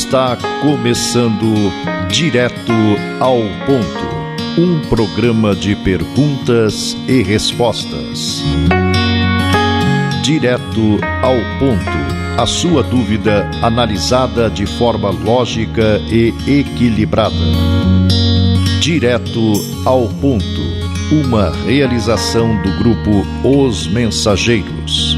Está começando Direto ao Ponto, um programa de perguntas e respostas. Direto ao Ponto, a sua dúvida analisada de forma lógica e equilibrada. Direto ao Ponto, uma realização do grupo Os Mensageiros.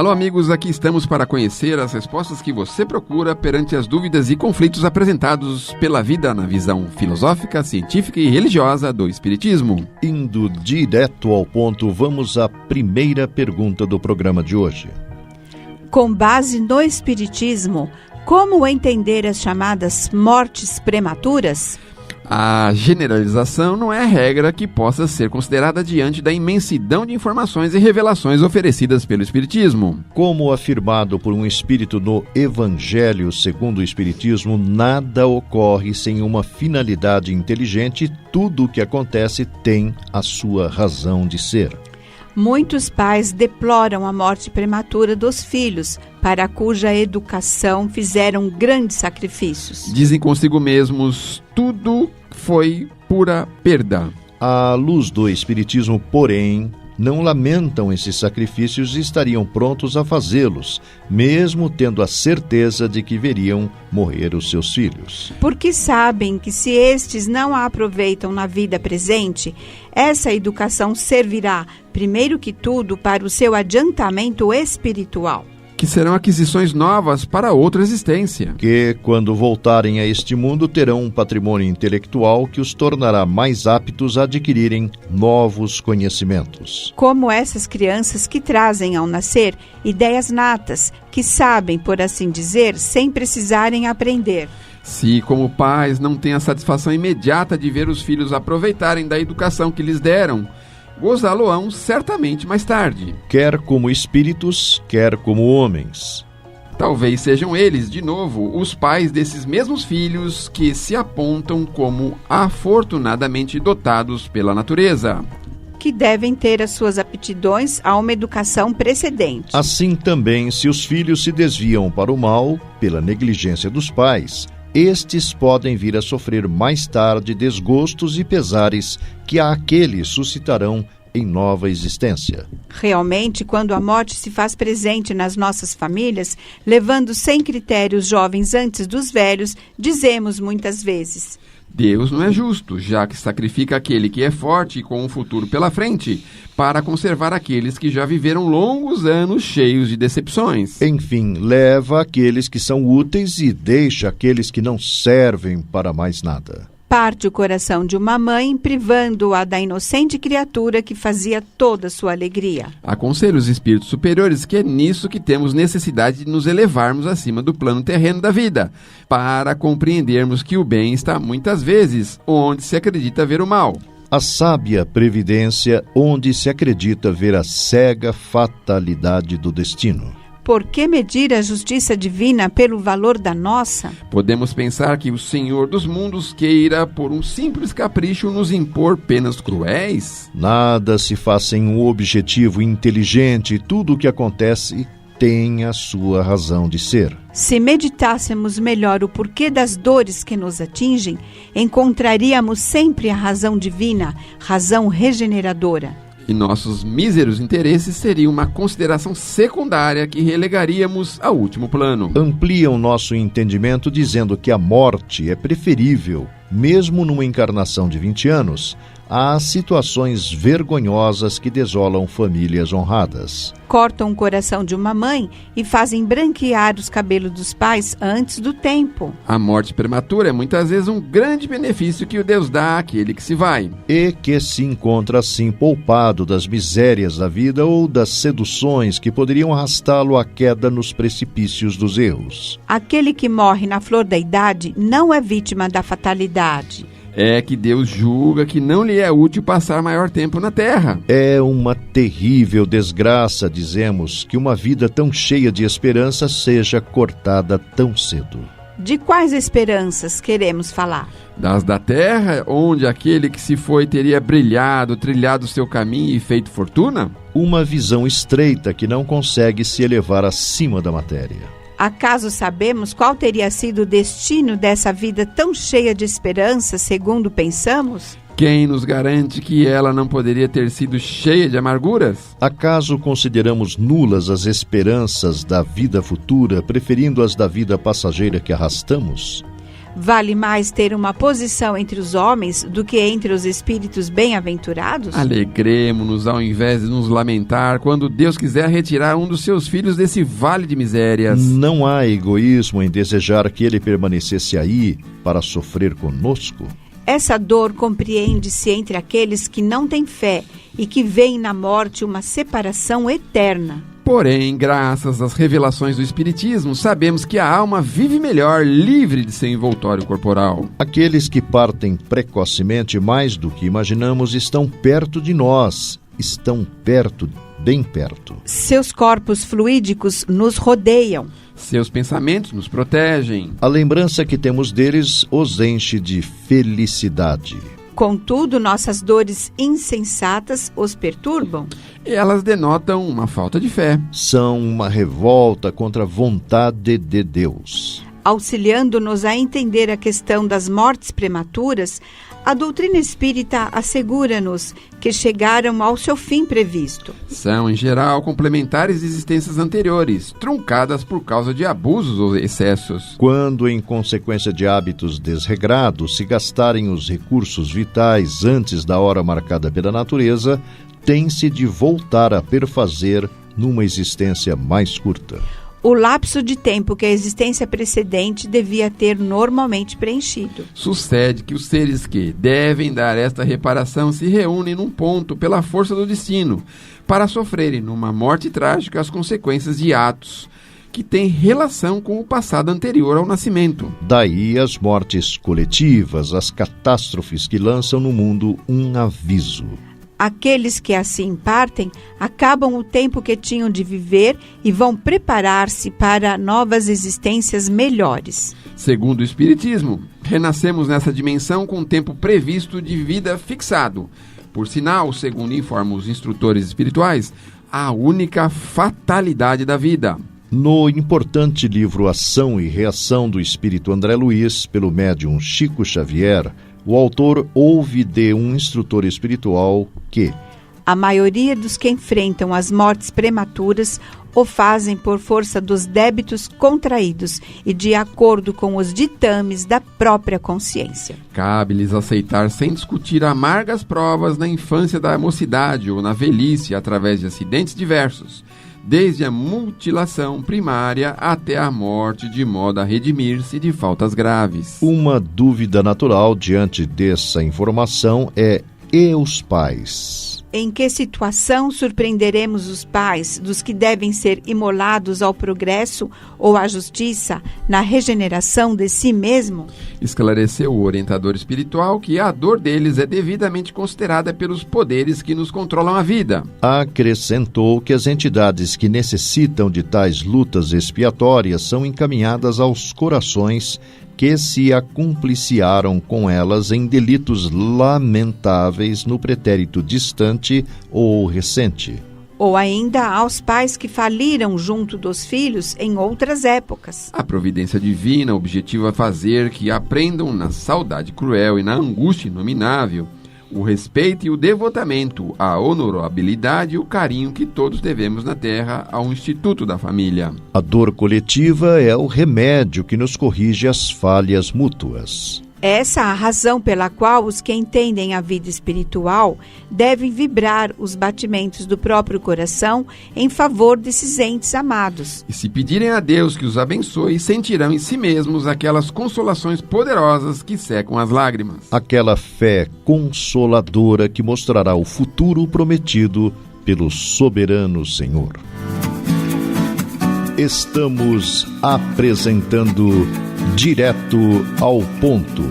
Alô amigos, aqui estamos para conhecer as respostas que você procura perante as dúvidas e conflitos apresentados pela vida na visão filosófica, científica e religiosa do Espiritismo. Indo direto ao ponto, vamos à primeira pergunta do programa de hoje. Com base no Espiritismo, como entender as chamadas mortes prematuras? A generalização não é a regra que possa ser considerada diante da imensidão de informações e revelações oferecidas pelo Espiritismo. Como afirmado por um espírito no Evangelho segundo o Espiritismo, nada ocorre sem uma finalidade inteligente e tudo o que acontece tem a sua razão de ser. Muitos pais deploram a morte prematura dos filhos, para cuja educação fizeram grandes sacrifícios. Dizem consigo mesmos, tudo foi pura perda. À luz do Espiritismo, porém, não lamentam esses sacrifícios e estariam prontos a fazê-los, mesmo tendo a certeza de que veriam morrer os seus filhos. Porque sabem que se estes não a aproveitam na vida presente, essa educação servirá, primeiro que tudo, para o seu adiantamento espiritual. Que serão aquisições novas para outra existência. Que, quando voltarem a este mundo, terão um patrimônio intelectual que os tornará mais aptos a adquirirem novos conhecimentos. Como essas crianças que trazem ao nascer ideias natas, que sabem, por assim dizer, sem precisarem aprender. Se, como pais, não têm a satisfação imediata de ver os filhos aproveitarem da educação que lhes deram, gozá-lo-ão certamente mais tarde. Quer como espíritos, quer como homens. Talvez sejam eles, de novo, os pais desses mesmos filhos que se apontam como afortunadamente dotados pela natureza. Que devem ter as suas aptidões a uma educação precedente. Assim também, se os filhos se desviam para o mal pela negligência dos pais, estes podem vir a sofrer mais tarde desgostos e pesares que aqueles suscitarão em nova existência. Realmente, quando a morte se faz presente nas nossas famílias, levando sem critério os jovens antes dos velhos, dizemos muitas vezes: Deus não é justo, já que sacrifica aquele que é forte e com um futuro pela frente, para conservar aqueles que já viveram longos anos cheios de decepções. Enfim, leva aqueles que são úteis e deixa aqueles que não servem para mais nada. Parte o coração de uma mãe, privando-a da inocente criatura que fazia toda a sua alegria. Aconselho os espíritos superiores que é nisso que temos necessidade de nos elevarmos acima do plano terreno da vida, para compreendermos que o bem está muitas vezes onde se acredita ver o mal. A sábia previdência onde se acredita ver a cega fatalidade do destino. Por que medir a justiça divina pelo valor da nossa? Podemos pensar que o Senhor dos mundos queira, por um simples capricho, nos impor penas cruéis? Nada se faz sem um objetivo inteligente e tudo o que acontece tem a sua razão de ser. Se meditássemos melhor o porquê das dores que nos atingem, encontraríamos sempre a razão divina, razão regeneradora. E nossos míseros interesses seriam uma consideração secundária que relegaríamos ao último plano. Ampliam nosso entendimento dizendo que a morte é preferível, mesmo numa encarnação de 20 anos, às situações vergonhosas que desolam famílias honradas. Cortam o coração de uma mãe e fazem branquear os cabelos dos pais antes do tempo. A morte prematura é muitas vezes um grande benefício que o Deus dá àquele que se vai. E que se encontra assim poupado das misérias da vida ou das seduções que poderiam arrastá-lo à queda nos precipícios dos erros. Aquele que morre na flor da idade não é vítima da fatalidade. É que Deus julga que não lhe é útil passar maior tempo na terra. É uma terrível desgraça, dizemos, que uma vida tão cheia de esperança seja cortada tão cedo. De quais esperanças queremos falar? Das da terra, onde aquele que se foi teria brilhado, trilhado seu caminho e feito fortuna? Uma visão estreita que não consegue se elevar acima da matéria. Acaso sabemos qual teria sido o destino dessa vida tão cheia de esperança, segundo pensamos? Quem nos garante que ela não poderia ter sido cheia de amarguras? Acaso consideramos nulas as esperanças da vida futura, preferindo as da vida passageira que arrastamos? Vale mais ter uma posição entre os homens do que entre os espíritos bem-aventurados? Alegremo-nos ao invés de nos lamentar quando Deus quiser retirar um dos seus filhos desse vale de misérias. Não há egoísmo em desejar que ele permanecesse aí para sofrer conosco? Essa dor compreende-se entre aqueles que não têm fé e que veem na morte uma separação eterna. Porém, graças às revelações do Espiritismo, sabemos que a alma vive melhor, livre de seu envoltório corporal. Aqueles que partem precocemente mais do que imaginamos estão perto de nós, estão perto, bem perto. Seus corpos fluídicos nos rodeiam. Seus pensamentos nos protegem. A lembrança que temos deles os enche de felicidade. Contudo, nossas dores insensatas os perturbam. Elas denotam uma falta de fé. São uma revolta contra a vontade de Deus. Auxiliando-nos a entender a questão das mortes prematuras, a doutrina espírita assegura-nos que chegaram ao seu fim previsto. São, em geral, complementares de existências anteriores, truncadas por causa de abusos ou excessos. Quando, em consequência de hábitos desregrados, se gastarem os recursos vitais antes da hora marcada pela natureza, tem-se de voltar a perfazer numa existência mais curta. O lapso de tempo que a existência precedente devia ter normalmente preenchido. Sucede que os seres que devem dar esta reparação se reúnem num ponto pela força do destino, para sofrerem numa morte trágica as consequências de atos que têm relação com o passado anterior ao nascimento. Daí as mortes coletivas, as catástrofes que lançam no mundo um aviso. Aqueles que assim partem acabam o tempo que tinham de viver e vão preparar-se para novas existências melhores. Segundo o Espiritismo, renascemos nessa dimensão com o tempo previsto de vida fixado. Por sinal, segundo informam os instrutores espirituais, a única fatalidade da vida. No importante livro Ação e Reação do Espírito André Luiz, pelo médium Chico Xavier, o autor ouve de um instrutor espiritual que a maioria dos que enfrentam as mortes prematuras o fazem por força dos débitos contraídos e de acordo com os ditames da própria consciência. Cabe-lhes aceitar sem discutir amargas provas na infância da mocidade ou na velhice através de acidentes diversos, desde a mutilação primária até a morte, de modo a redimir-se de faltas graves. Uma dúvida natural diante dessa informação é: e os pais? Em que situação surpreenderemos os pais dos que devem ser imolados ao progresso ou à justiça na regeneração de si mesmo? Esclareceu o orientador espiritual que a dor deles é devidamente considerada pelos poderes que nos controlam a vida. Acrescentou que as entidades que necessitam de tais lutas expiatórias são encaminhadas aos corações que se acumpliciaram com elas em delitos lamentáveis no pretérito distante ou recente. Ou ainda aos pais que faliram junto dos filhos em outras épocas. A providência divina objetiva fazer que aprendam na saudade cruel e na angústia inominável o respeito e o devotamento, a honorabilidade e o carinho que todos devemos na terra ao Instituto da Família. A dor coletiva é o remédio que nos corrige as falhas mútuas. Essa é a razão pela qual os que entendem a vida espiritual devem vibrar os batimentos do próprio coração em favor desses entes amados. E se pedirem a Deus que os abençoe, sentirão em si mesmos aquelas consolações poderosas que secam as lágrimas. Aquela fé consoladora que mostrará o futuro prometido pelo soberano Senhor. Estamos apresentando Direto ao Ponto.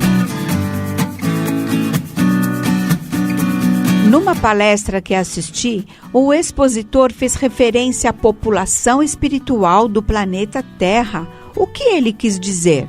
Numa palestra que assisti, o expositor fez referência à população espiritual do planeta Terra. O que ele quis dizer?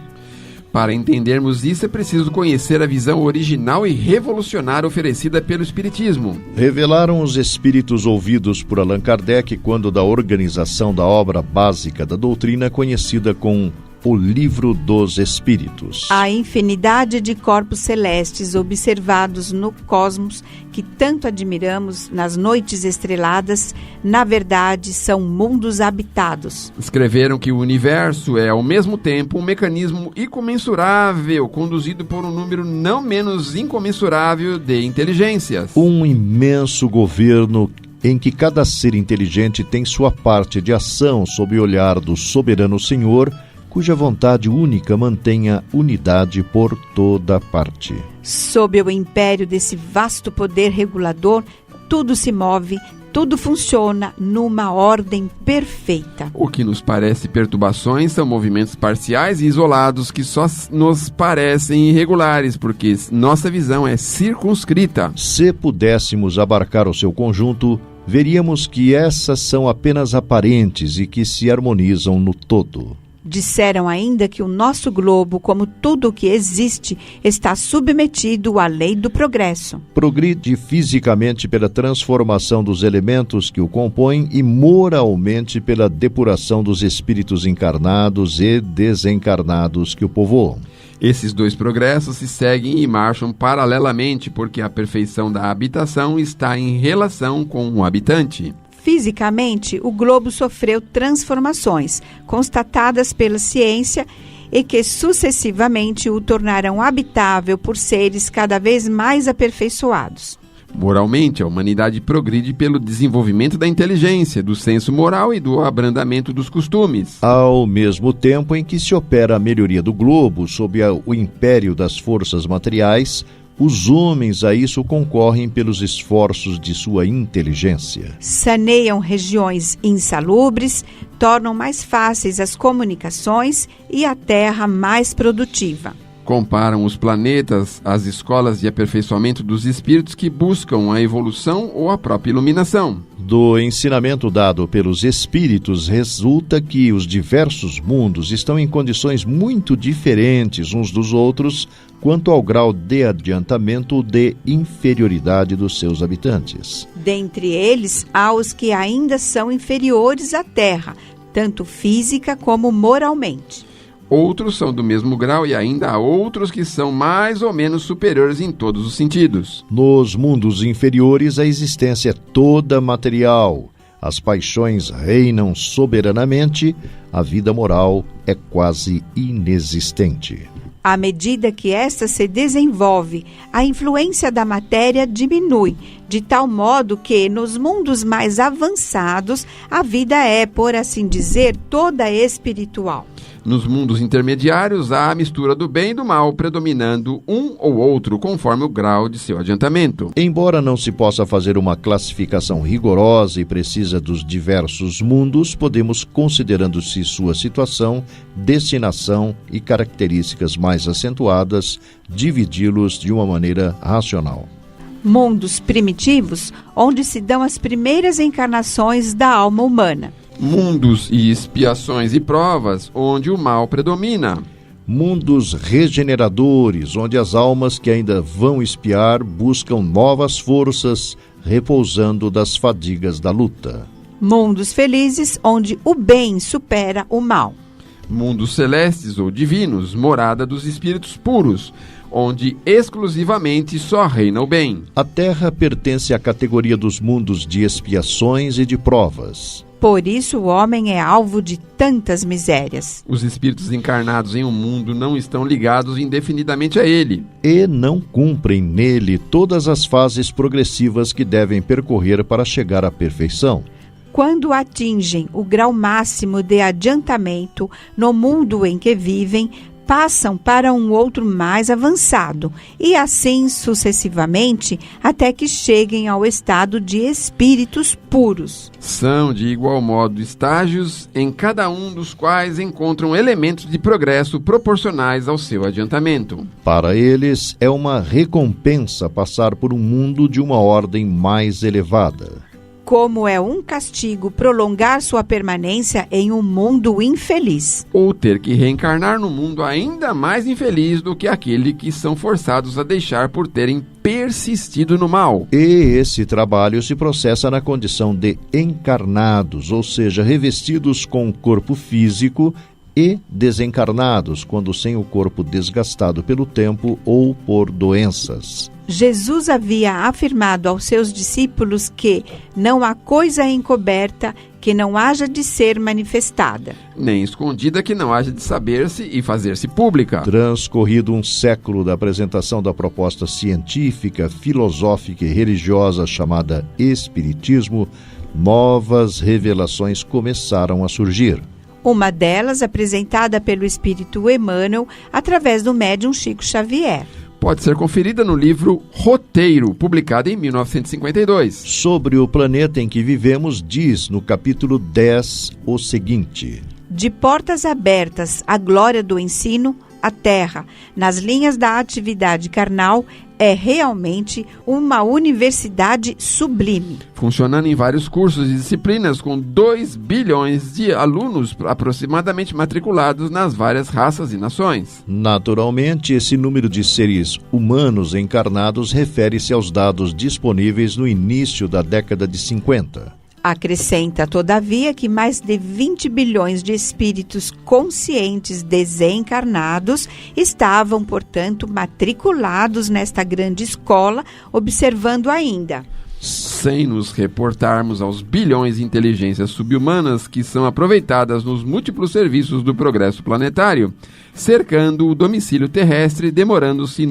Para entendermos isso, é preciso conhecer a visão original e revolucionária oferecida pelo Espiritismo. Revelaram os espíritos ouvidos por Allan Kardec quando da organização da obra básica da doutrina conhecida com o Livro dos Espíritos. A infinidade de corpos celestes observados no cosmos, que tanto admiramos nas noites estreladas, na verdade são mundos habitados. Escreveram que o universo é ao mesmo tempo um mecanismo incomensurável, conduzido por um número não menos incomensurável de inteligências. Um imenso governo em que cada ser inteligente tem sua parte de ação sob o olhar do soberano Senhor, cuja vontade única mantenha unidade por toda parte. Sob o império desse vasto poder regulador, tudo se move, tudo funciona numa ordem perfeita. O que nos parece perturbações são movimentos parciais e isolados que só nos parecem irregulares, porque nossa visão é circunscrita. Se pudéssemos abarcar o seu conjunto, veríamos que essas são apenas aparentes e que se harmonizam no todo. Disseram ainda que o nosso globo, como tudo o que existe, está submetido à lei do progresso. Progride fisicamente pela transformação dos elementos que o compõem e moralmente pela depuração dos espíritos encarnados e desencarnados que o povoam. Esses dois progressos se seguem e marcham paralelamente, porque a perfeição da habitação está em relação com o habitante. Fisicamente, o globo sofreu transformações, constatadas pela ciência, e que sucessivamente o tornarão habitável por seres cada vez mais aperfeiçoados. Moralmente, a humanidade progride pelo desenvolvimento da inteligência, do senso moral e do abrandamento dos costumes. Ao mesmo tempo em que se opera a melhoria do globo sob o império das forças materiais, os homens a isso concorrem pelos esforços de sua inteligência. Saneiam regiões insalubres, tornam mais fáceis as comunicações e a terra mais produtiva. Comparam os planetas às escolas de aperfeiçoamento dos espíritos que buscam a evolução ou a própria iluminação. Do ensinamento dado pelos espíritos resulta que os diversos mundos estão em condições muito diferentes uns dos outros quanto ao grau de adiantamento ou de inferioridade dos seus habitantes. Dentre eles, há os que ainda são inferiores à Terra, tanto física como moralmente. Outros são do mesmo grau e ainda há outros que são mais ou menos superiores em todos os sentidos. Nos mundos inferiores, a existência é toda material. As paixões reinam soberanamente, a vida moral é quase inexistente. À medida que esta se desenvolve, a influência da matéria diminui, de tal modo que, nos mundos mais avançados, a vida é, por assim dizer, toda espiritual. Nos mundos intermediários, há a mistura do bem e do mal, predominando um ou outro conforme o grau de seu adiantamento. Embora não se possa fazer uma classificação rigorosa e precisa dos diversos mundos, podemos, considerando-se sua situação, destinação e características mais acentuadas, dividi-los de uma maneira racional. Mundos primitivos, onde se dão as primeiras encarnações da alma humana. Mundos e expiações e provas, onde o mal predomina. Mundos regeneradores, onde as almas que ainda vão expiar buscam novas forças, repousando das fadigas da luta. Mundos felizes, onde o bem supera o mal. Mundos celestes ou divinos, morada dos espíritos puros, onde exclusivamente só reina o bem. A Terra pertence à categoria dos mundos de expiações e de provas. Por isso o homem é alvo de tantas misérias. Os espíritos encarnados em um mundo não estão ligados indefinidamente a ele. E não cumprem nele todas as fases progressivas que devem percorrer para chegar à perfeição. Quando atingem o grau máximo de adiantamento no mundo em que vivem, passam para um outro mais avançado, e assim sucessivamente, até que cheguem ao estado de espíritos puros. São, de igual modo, estágios em cada um dos quais encontram elementos de progresso proporcionais ao seu adiantamento. Para eles, é uma recompensa passar por um mundo de uma ordem mais elevada. como é um castigo prolongar sua permanência em um mundo infeliz. Ou ter que reencarnar num mundo ainda mais infeliz do que aquele que são forçados a deixar por terem persistido no mal. E esse trabalho se processa na condição de encarnados, ou seja, revestidos com o corpo físico, e desencarnados, quando sem o corpo desgastado pelo tempo ou por doenças. Jesus havia afirmado aos seus discípulos que não há coisa encoberta que não haja de ser manifestada, nem escondida que não haja de saber-se e fazer-se pública. Transcorrido um século da apresentação da proposta científica, filosófica e religiosa chamada Espiritismo, novas revelações começaram a surgir. Uma delas apresentada pelo Espírito Emmanuel através do médium Chico Xavier. Pode ser conferida no livro Roteiro, publicado em 1952. Sobre o planeta em que vivemos, diz no capítulo 10 o seguinte: de portas abertas à glória do ensino, a Terra, nas linhas da atividade carnal, é realmente uma universidade sublime. Funcionando em vários cursos e disciplinas, com 2 bilhões de alunos aproximadamente matriculados nas várias raças e nações. Naturalmente, esse número de seres humanos encarnados refere-se aos dados disponíveis no início da década de 50. Acrescenta, todavia, que mais de 20 bilhões de espíritos conscientes desencarnados estavam, portanto, matriculados nesta grande escola, observando ainda. Sem nos reportarmos aos bilhões de inteligências subhumanas que são aproveitadas nos múltiplos serviços do progresso planetário, cercando o domicílio terrestre, demorando-se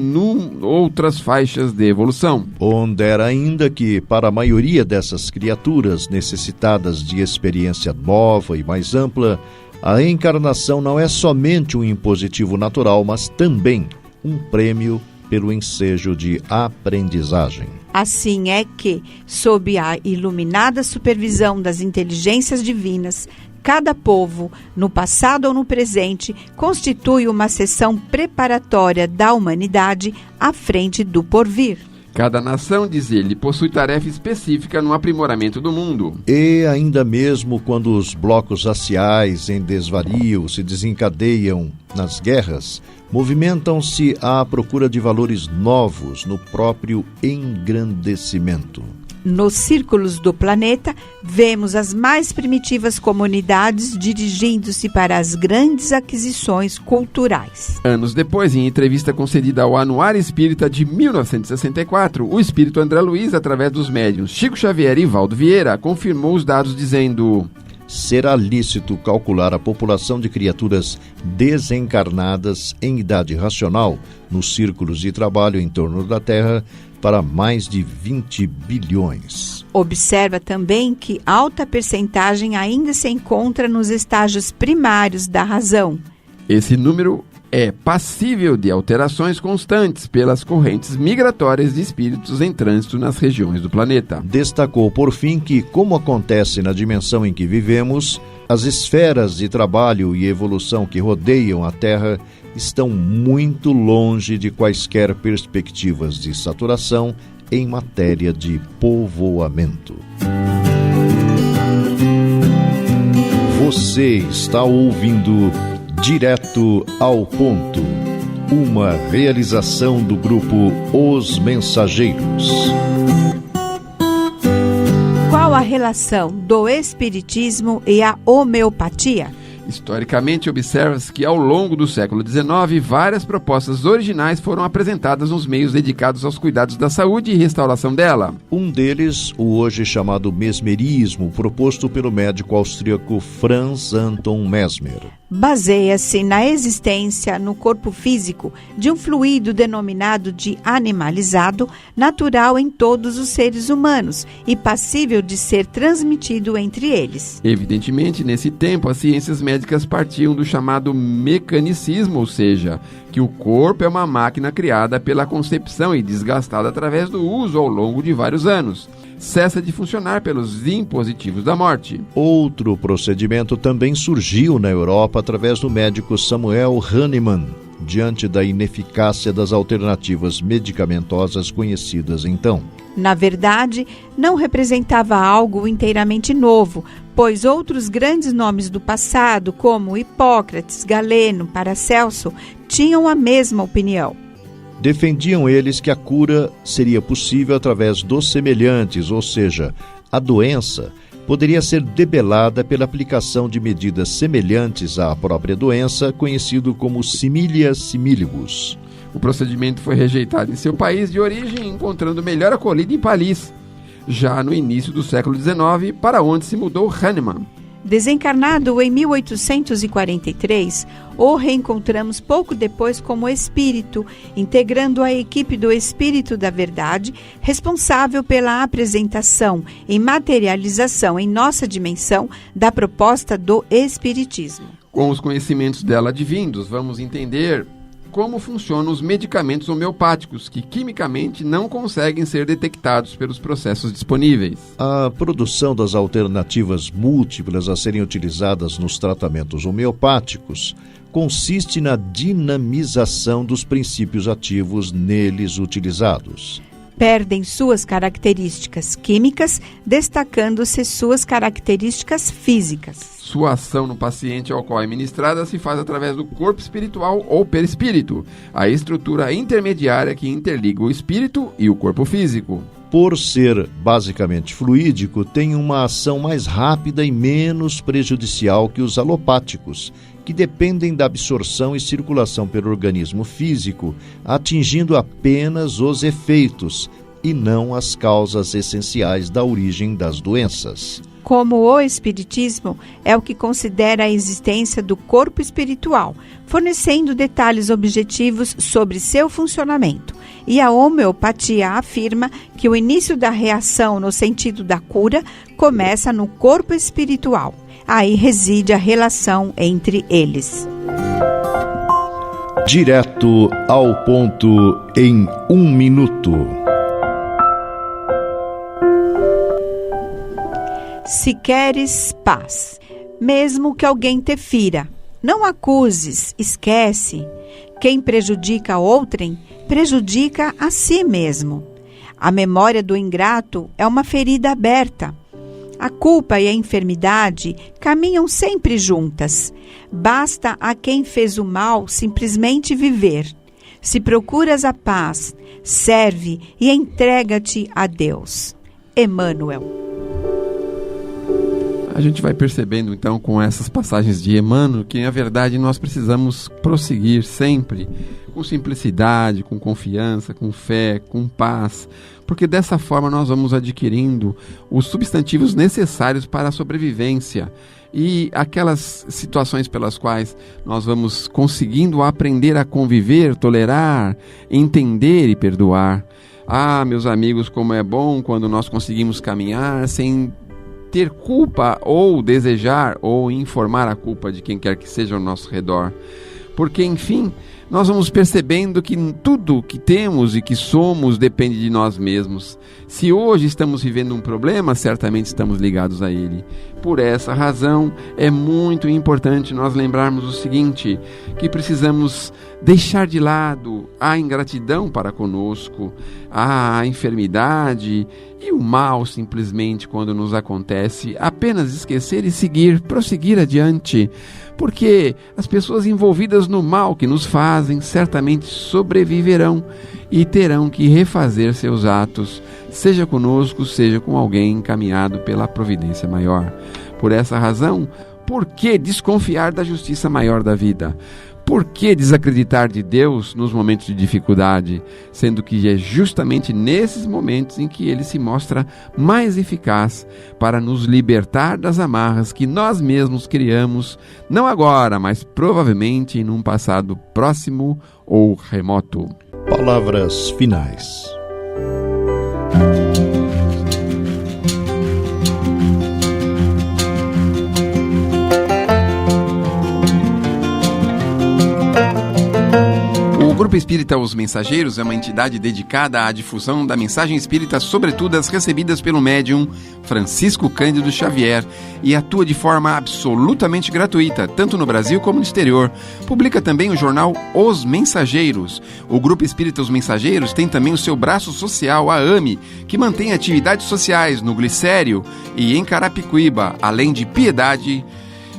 outras faixas de evolução. Pondera ainda que, para a maioria dessas criaturas necessitadas de experiência nova e mais ampla, a reencarnação não é somente um impositivo natural, mas também um prêmio pelo ensejo de aprendizagem. Assim é que, sob a iluminada supervisão das inteligências divinas, cada povo, no passado ou no presente, constitui uma seção preparatória da humanidade à frente do porvir. Cada nação, diz ele, possui tarefa específica no aprimoramento do mundo. E ainda mesmo quando os blocos raciais em desvario se desencadeiam nas guerras, movimentam-se à procura de valores novos no próprio engrandecimento. Nos círculos do planeta, vemos as mais primitivas comunidades dirigindo-se para as grandes aquisições culturais. Anos depois, em entrevista concedida ao Anuário Espírita de 1964, o espírito André Luiz, através dos médiuns Chico Xavier e Valdo Vieira, confirmou os dados dizendo: será lícito calcular a população de criaturas desencarnadas em idade racional nos círculos de trabalho em torno da Terra para mais de 20 bilhões. Observa também que alta percentagem ainda se encontra nos estágios primários da razão. Esse número é passível de alterações constantes pelas correntes migratórias de espíritos em trânsito nas regiões do planeta. Destacou, por fim, que, como acontece na dimensão em que vivemos, as esferas de trabalho e evolução que rodeiam a Terra estão muito longe de quaisquer perspectivas de saturação em matéria de povoamento. Você está ouvindo Direto ao Ponto, uma realização do grupo Os Mensageiros. Qual a relação do espiritismo e a homeopatia? Historicamente, observa-se que ao longo do século XIX, várias propostas originais foram apresentadas nos meios dedicados aos cuidados da saúde e restauração dela. Um deles, o hoje chamado mesmerismo, proposto pelo médico austríaco Franz Anton Mesmer. Baseia-se na existência no corpo físico de um fluido denominado de animalizado, natural em todos os seres humanos e passível de ser transmitido entre eles. Evidentemente, nesse tempo, as ciências médicas partiam do chamado mecanicismo, ou seja, que o corpo é uma máquina criada pela concepção e desgastada através do uso ao longo de vários anos. Cessa de funcionar pelos impositivos da morte. Outro procedimento também surgiu na Europa através do médico Samuel Hahnemann, diante da ineficácia das alternativas medicamentosas conhecidas então. Na verdade, não representava algo inteiramente novo, pois outros grandes nomes do passado, como Hipócrates, Galeno, Paracelso, tinham a mesma opinião. Defendiam eles que a cura seria possível através dos semelhantes, ou seja, a doença poderia ser debelada pela aplicação de medidas semelhantes à própria doença, conhecido como similia similibus. O procedimento foi rejeitado em seu país de origem, encontrando melhor acolhida em Paris, já no início do século XIX, para onde se mudou Hahnemann. Desencarnado em 1843, o reencontramos pouco depois como espírito, integrando a equipe do Espírito da Verdade, responsável pela apresentação e materialização em nossa dimensão da proposta do Espiritismo. Com os conhecimentos dela advindos, vamos entender como funcionam os medicamentos homeopáticos, que quimicamente não conseguem ser detectados pelos processos disponíveis. A produção das alternativas múltiplas a serem utilizadas nos tratamentos homeopáticos consiste na dinamização dos princípios ativos neles utilizados. Perdem suas características químicas, destacando-se suas características físicas. Sua ação no paciente ao qual é ministrada se faz através do corpo espiritual ou perispírito, a estrutura intermediária que interliga o espírito e o corpo físico. Por ser basicamente fluídico, tem uma ação mais rápida e menos prejudicial que os alopáticos, que dependem da absorção e circulação pelo organismo físico, atingindo apenas os efeitos e não as causas essenciais da origem das doenças. Como o Espiritismo é o que considera a existência do corpo espiritual, fornecendo detalhes objetivos sobre seu funcionamento. E a homeopatia afirma que o início da reação no sentido da cura começa no corpo espiritual. Aí reside a relação entre eles. Direto ao ponto em 1 minuto. Se queres paz, mesmo que alguém te fira, não acuses, esquece. Quem prejudica outrem, prejudica a si mesmo. A memória do ingrato é uma ferida aberta. A culpa e a enfermidade caminham sempre juntas. Basta a quem fez o mal simplesmente viver. Se procuras a paz, serve e entrega-te a Deus. Emmanuel. A gente vai percebendo então com essas passagens de Emmanuel que na verdade nós precisamos prosseguir sempre com simplicidade, com confiança, com fé, com paz, porque dessa forma nós vamos adquirindo os substantivos necessários para a sobrevivência e aquelas situações pelas quais nós vamos conseguindo aprender a conviver, tolerar, entender e perdoar. Ah, meus amigos, como é bom quando nós conseguimos caminhar sem ter culpa ou desejar ou informar a culpa de quem quer que seja ao nosso redor. Porque, enfim, nós vamos percebendo que tudo que temos e que somos depende de nós mesmos. Se hoje estamos vivendo um problema, certamente estamos ligados a ele. Por essa razão, é muito importante nós lembrarmos o seguinte, que precisamos deixar de lado a ingratidão para conosco, a enfermidade e o mal simplesmente quando nos acontece, apenas esquecer e seguir, prosseguir adiante. Porque as pessoas envolvidas no mal que nos fazem certamente sobreviverão e terão que refazer seus atos, seja conosco, seja com alguém encaminhado pela providência maior. Por essa razão, por que desconfiar da justiça maior da vida? Por que desacreditar de Deus nos momentos de dificuldade, sendo que é justamente nesses momentos em que Ele se mostra mais eficaz para nos libertar das amarras que nós mesmos criamos, não agora, mas provavelmente em um passado próximo ou remoto. Palavras finais. Grupo Espírita Os Mensageiros é uma entidade dedicada à difusão da mensagem espírita, sobretudo as recebidas pelo médium Francisco Cândido Xavier, e atua de forma absolutamente gratuita, tanto no Brasil como no exterior. Publica também o jornal Os Mensageiros. O Grupo Espírita Os Mensageiros tem também o seu braço social, a AME, que mantém atividades sociais no Glicério e em Carapicuíba, além de piedade.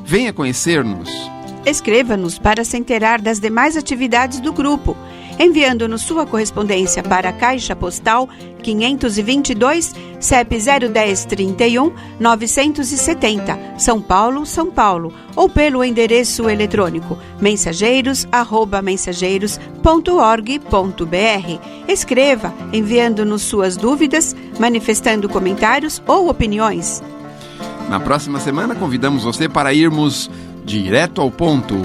Venha conhecer-nos. Escreva-nos para se inteirar das demais atividades do grupo, enviando-nos sua correspondência para a Caixa Postal 522, CEP 01031 970, São Paulo, São Paulo, ou pelo endereço eletrônico mensageiros@mensageiros.org.br. Escreva, enviando-nos suas dúvidas, manifestando comentários ou opiniões. Na próxima semana, convidamos você para irmos direto ao ponto.